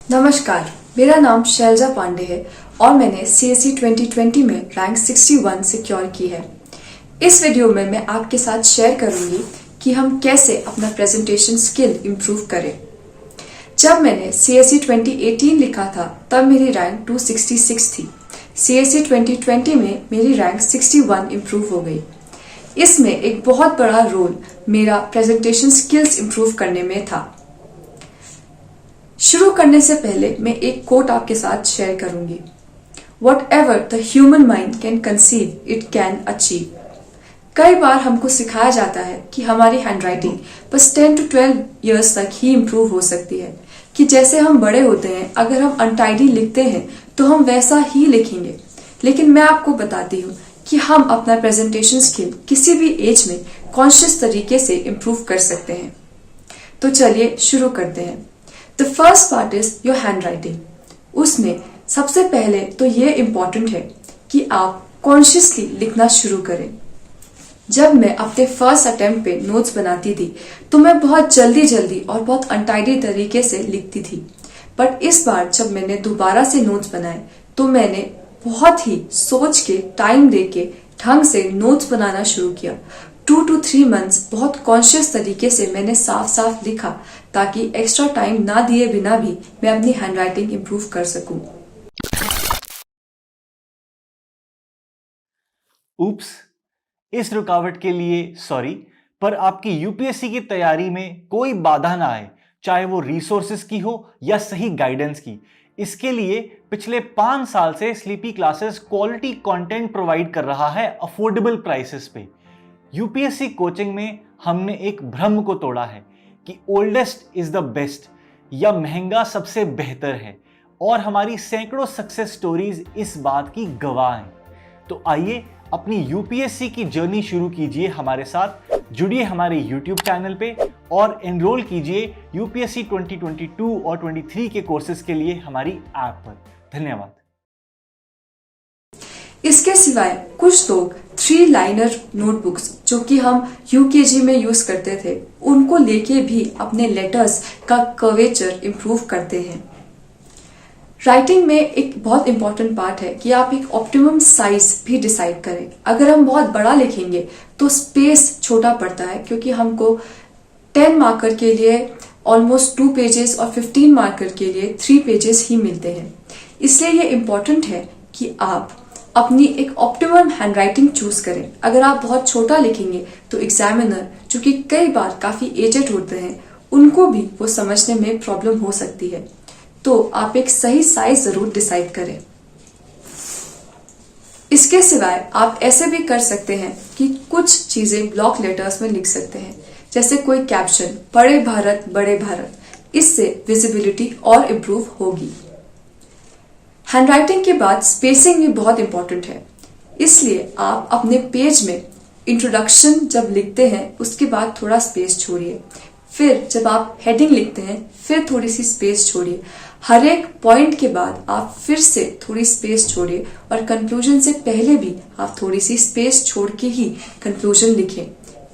नमस्कार, मेरा नाम शैलजा पांडे है और मैंने CSE 2020 में रैंक 61 सिक्योर की है। इस वीडियो में मैं आपके साथ शेयर करूंगी कि हम कैसे अपना प्रेजेंटेशन स्किल इम्प्रूव करें। जब मैंने CSE 2018 लिखा था तब मेरी रैंक 266 थी। CSE 2020 में मेरी रैंक 61 इम्प्रूव हो गई। इसमें एक बहुत बड़ा रोल मेरा प्रेजेंटेशन स्किल्स इम्प्रूव करने में था। शुरू करने से पहले मैं एक कोट आपके साथ शेयर करूंगी। Whatever the human mind can conceive, it can achieve। कई बार हमको सिखाया जाता है कि हमारी हैंडराइटिंग बस 10 to 12 इयर्स तक ही इम्प्रूव हो सकती है, कि जैसे हम बड़े होते हैं अगर हम अनटाइडी लिखते हैं तो हम वैसा ही लिखेंगे। लेकिन मैं आपको बताती हूँ कि हम अपना प्रेजेंटेशन स्किल किसी भी एज में कॉन्शियस तरीके से इम्प्रूव कर सकते हैं। तो चलिए शुरू करते हैं। The first part is your handwriting। उसमें सबसे पहले तो ये इम्पोर्टेंट है कि आप कॉन्शियसली लिखना शुरू करें। जब मैं अपने फर्स्ट अटेम्प्ट पे नोट्स बनाती थी तो मैं बहुत जल्दी और बहुत अनटाइडी तरीके से लिखती थी, बट इस बार जब मैंने दोबारा से नोट्स बनाए तो मैंने बहुत ही सोच के, टाइम देके, ढंग से नोट्स बनाना शुरू किया। 2 to 3 months बहुत कॉन्शियस तरीके से मैंने साफ लिखा ताकि एक्स्ट्रा टाइम ना दिए बिना भी मैं अपनी हैंडराइटिंग इम्प्रूव कर सकूं। उप्स, इस रुकावट के लिए सॉरी, पर आपकी यूपीएससी की तैयारी में कोई बाधा ना आए, चाहे वो रिसोर्सेज की हो या सही गाइडेंस की। इसके लिए पिछले 5 साल से sleepy classes quality content provide कर रहा है अफोर्डेबल प्राइसेस पे। यूपीएससी कोचिंग में हमने एक भ्रम को तोड़ा है कि ओल्डेस्ट इज द बेस्ट या महंगा सबसे बेहतर है, और हमारी सैकड़ों सक्सेस स्टोरीज इस बात की गवाह हैं। तो आइए अपनी यूपीएससी की जर्नी शुरू कीजिए हमारे साथ। जुड़िए हमारे यूट्यूब चैनल पे और एनरोल कीजिए यूपीएससी 2022 और 23 के कोर्सेज के लिए हमारी ऐप पर। धन्यवाद। इसके सिवाय कुछ लोग 3 लाइनर नोटबुक्स जो कि हम यूकेजी में यूज करते थे उनको लेके भी अपने लेटर्स का कर्वेचर इम्प्रूव करते हैं। राइटिंग में एक बहुत इंपॉर्टेंट पार्ट है कि आप एक ऑप्टिमम साइज भी डिसाइड करें। अगर हम बहुत बड़ा लिखेंगे तो स्पेस छोटा पड़ता है, क्योंकि हमको 10 मार्कर के लिए ऑलमोस्ट 2 पेजेस और 15 मार्कर के लिए 3 पेजेस ही मिलते हैं। इसलिए ये इम्पोर्टेंट है कि आप अपनी एक ऑप्टिमम हैंडराइटिंग चूज करें। अगर आप बहुत छोटा लिखेंगे तो एग्जामिनर, जो कि कई बार काफी एजेड होते हैं, उनको भी वो समझने में प्रॉब्लम हो सकती है। तो आप एक सही साइज जरूर डिसाइड करें। इसके सिवाय आप ऐसे भी कर सकते हैं कि कुछ चीजें ब्लॉक लेटर्स में लिख सकते हैं, जैसे कोई कैप्शन, बड़े भारत बड़े भारत। इससे विजिबिलिटी और इम्प्रूव होगी। हैंडराइटिंग के बाद स्पेसिंग भी बहुत इंपॉर्टेंट है, इसलिए आप अपने पेज में इंट्रोडक्शन जब लिखते हैं उसके बाद थोड़ा स्पेस छोड़िए। फिर जब आप हेडिंग लिखते हैं फिर थोड़ी सी स्पेस छोड़िए। हर एक पॉइंट के बाद आप फिर से थोड़ी स्पेस छोड़िए और कंक्लूजन से पहले भी आप थोड़ी सी स्पेस छोड़ के ही कंक्लूजन लिखें।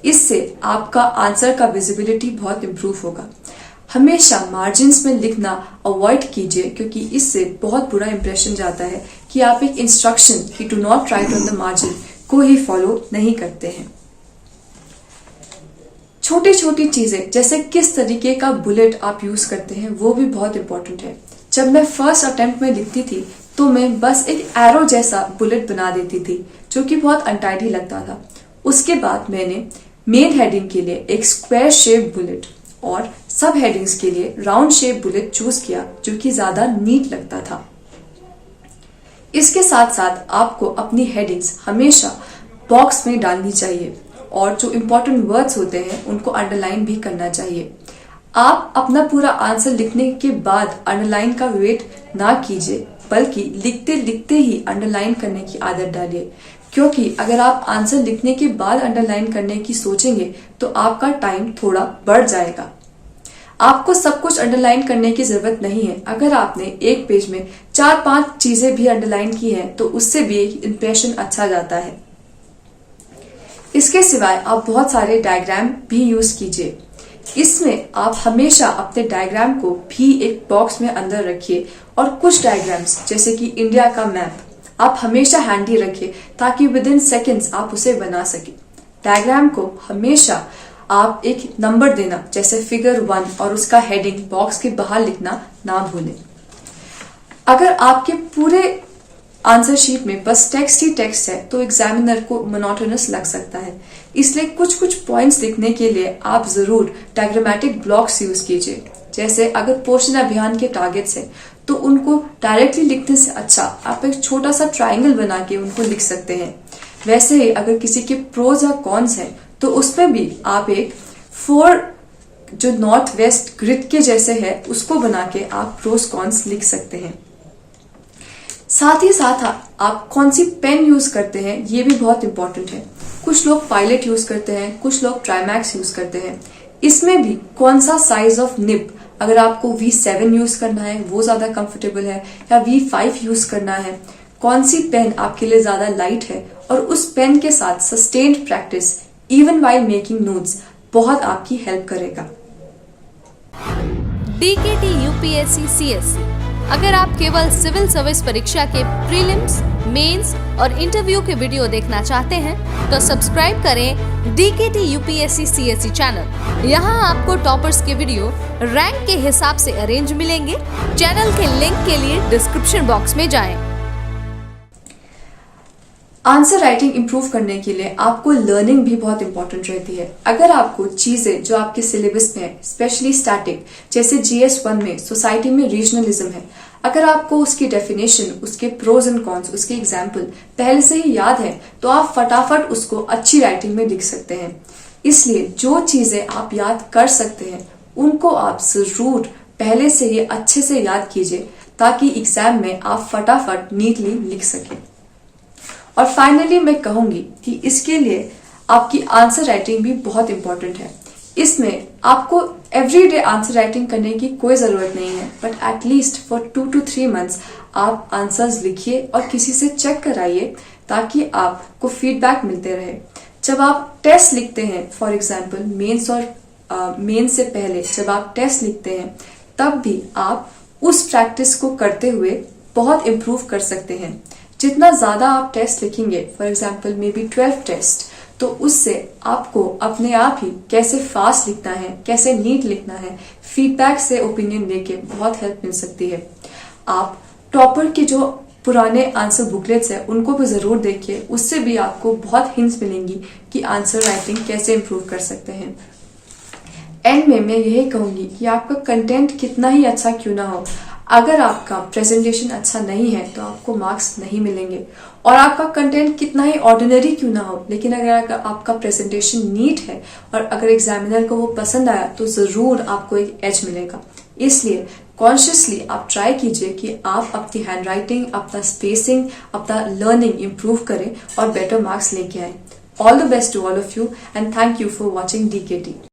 इससे आपका आंसर का विजिबिलिटी बहुत इम्प्रूव होगा। हमेशा मार्जिन्स में लिखना अवॉइड कीजिए, क्योंकि इससे बहुत बुरा इंप्रेशन जाता है कि आप एक इंस्ट्रक्शन कि do not right on the margin को ही फॉलो नहीं करते हैं। छोटी चीजें जैसे किस तरीके का बुलेट आप यूज करते हैं वो भी बहुत इंपॉर्टेंट है। जब मैं फर्स्ट अटेम्प्ट में लिखती थी तो मैं बस एक एरो जैसा बुलेट बना देती थी, जो कि बहुत अनटाइडी लगता था। उसके बाद मैंने मेन हेडिंग के लिए एक स्क्वायर शेप बुलेट और सब हेडिंग्स के लिए राउंड शेप बुलेट चूज किया, जो कि ज्यादा नीट लगता था। इसके साथ साथ आपको अपनी हेडिंग्स हमेशा बॉक्स में डालनी चाहिए और जो इम्पोर्टेंट वर्ड्स होते हैं उनको अंडरलाइन भी करना चाहिए। आप अपना पूरा आंसर लिखने के बाद अंडरलाइन का वेट ना कीजिए, बल्कि लिखते लिखते ही अंडरलाइन करने की आदत डालिए, क्योंकि अगर आप आंसर लिखने के बाद अंडरलाइन करने की सोचेंगे तो आपका टाइम थोड़ा बढ़ जाएगा। आपको सब कुछ अंडरलाइन करने की जरूरत नहीं है। अगर आपने एक पेज में 4-5 चीजें भी अंडरलाइन की हैं तो उससे भी एक इंप्रेशन अच्छा जाता है। इसके सिवाय आप बहुत सारे डायग्राम भी यूज कीजिए। इसमें आप हमेशा अपने डायग्राम को भी एक बॉक्स में अंदर रखिए और कुछ डायग्राम्स जैसे कि इंडिया का मैप आप हमेशा हैंडी रखिए ताकि विद इन सेकेंड्स आप उसे बना सके। डायग्राम को हमेशा आप एक नंबर देना जैसे फिगर 1 और उसका हेडिंग बॉक्स के बाहर लिखना ना भूलें। अगर आपके पूरे आंसर शीट में बस टेक्स्ट ही टेक्स्ट है तो एग्जामिनर को मोनोटोनस लग सकता है, इसलिए कुछ कुछ पॉइंट्स लिखने के लिए आप जरूर डायग्रामेटिक ब्लॉक्स यूज कीजिए। जैसे अगर पोषण अभियान के टारगेट्स है तो उनको डायरेक्टली लिखने से अच्छा आप एक छोटा सा ट्राइंगल बना के उनको लिख सकते हैं। वैसे ही अगर किसी के प्रोज और कॉन्स है तो उसमें भी आप एक 4 जो नॉर्थ वेस्ट ग्रिड के जैसे है उसको बना के आप प्रोज कॉन्स लिख सकते हैं। साथ ही साथ आप कौन सी पेन यूज करते हैं ये भी बहुत इंपॉर्टेंट है। कुछ लोग पायलट यूज करते हैं, कुछ लोग ट्राइमैक्स यूज करते हैं। इसमें भी कौन सा साइज ऑफ निब, अगर आपको V7 यूज करना है वो ज्यादा कंफर्टेबल है या V5 यूज करना है, कौन सी पेन आपके लिए ज्यादा लाइट है, और उस पेन के साथ sustained practice even while making notes बहुत आपकी हेल्प करेगा। DKT UPSC CSC, अगर आप केवल सिविल सर्विस परीक्षा के प्रीलिम्स, मेंस और इंटरव्यू के वीडियो देखना चाहते हैं तो सब्सक्राइब करें DKT UPSC CSC चैनल। यहाँ आपको टॉपर्स के वीडियो रैंक के हिसाब से अरेंज मिलेंगे। चैनल के लिंक के लिए डिस्क्रिप्शन बॉक्स में जाएं। आंसर राइटिंग इंप्रूव करने के लिए आपको लर्निंग भी बहुत इंपॉर्टेंट रहती है। अगर आपको चीजें जो आपके सिलेबस में है, स्पेशली स्टैटिक जैसे GS1 में सोसाइटी में रीजनलिज्म है, अगर आपको उसकी डेफिनेशन, उसके प्रोज एंड कॉन्स, उसके एग्जाम्पल पहले से ही याद है तो आप फटाफट उसको अच्छी राइटिंग में लिख सकते हैं। इसलिए जो चीजें आप याद कर सकते हैं उनको आप जरूर पहले से ही अच्छे से याद कीजिए ताकि एग्जाम में आप फटाफट नीटली लिख सकें। और फाइनली मैं कहूंगी कि इसके लिए आपकी आंसर राइटिंग भी बहुत इंपॉर्टेंट है। इसमें आपको एवरीडे आंसर राइटिंग करने की कोई जरूरत नहीं है, but at least for 2 to 3 months आप आंसर्स लिखिए और किसी से चेक कराइए ताकि आपको फीडबैक मिलते रहे। जब आप टेस्ट लिखते हैं, फॉर एग्जाम्पल मेंस और मेंस से पहले जब आप टेस्ट लिखते हैं तब भी आप उस प्रैक्टिस को करते हुए बहुत इम्प्रूव कर सकते हैं। जितना ज्यादा आप टेस्ट लिखेंगे, for example maybe 12 test, तो उससे आपको अपने आप ही कैसे फास्ट लिखना है, कैसे नीट लिखना है, फीडबैक से ओपिनियन लेके बहुत हेल्प मिल सकती है। आप टॉपर की जो पुराने आंसर बुकलेट्स है उनको भी जरूर देखिए, उससे भी आपको बहुत हिंट्स मिलेंगी कि आंसर राइटिंग कैसे इम्प्रूव कर सकते हैं। एंड में मैं यही कहूंगी कि आपका कंटेंट कितना ही अच्छा क्यों ना हो, अगर आपका प्रेजेंटेशन अच्छा नहीं है तो आपको मार्क्स नहीं मिलेंगे। और आपका कंटेंट कितना ही ऑर्डिनरी क्यों ना हो, लेकिन अगर आपका प्रेजेंटेशन नीट है और अगर एग्जामिनर को वो पसंद आया तो जरूर आपको एक एज मिलेगा। इसलिए कॉन्शियसली आप ट्राई कीजिए कि आप अपनी हैंड राइटिंग, अपना स्पेसिंग, अपना लर्निंग इंप्रूव करें और बेटर मार्क्स लेके आए। All the best to all of you and thank you for watching DKT।